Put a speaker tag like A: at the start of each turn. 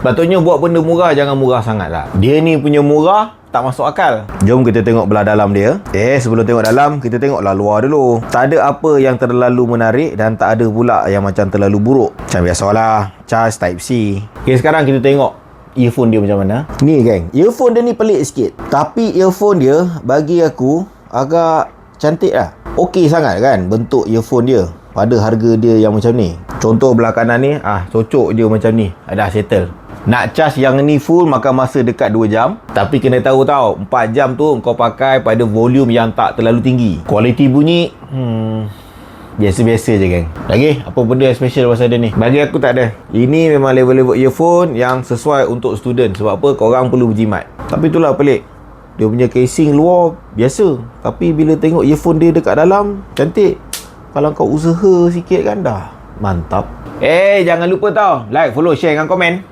A: Patutnya buat benda murah jangan murah sangat lah. Dia ni punya murah tak masuk akal. Jom kita tengok belah dalam dia. Sebelum tengok dalam, kita tengoklah luar dulu. Tak ada apa yang terlalu menarik dan tak ada pula yang macam terlalu buruk. Macam biasalah, charge Type C. Sekarang kita tengok earphone dia macam mana. Ni geng, earphone dia ni pelik sikit. Tapi earphone dia bagi aku agak cantik lah. Okey sangat kan bentuk earphone dia pada harga dia yang macam ni. Contoh belah kanan ni, cocok je macam ni. Dah settle. Nak charge yang ni full makan masa dekat 2 jam. Tapi kena tahu tau, 4 jam tu kau pakai pada volume yang tak terlalu tinggi. Kualiti bunyi biasa-biasa je geng. Lagi apa benda yang special pasal dia ni? Bagi aku tak ada. Ini memang level-level earphone yang sesuai untuk student. Sebab apa? Korang perlu berjimat. Tapi itulah pelik. Dia punya casing luar biasa. Tapi bila tengok earphone dia dekat dalam, cantik. Kalau kau usaha sikit kan dah mantap. Jangan lupa tau, like, follow, share dengan komen.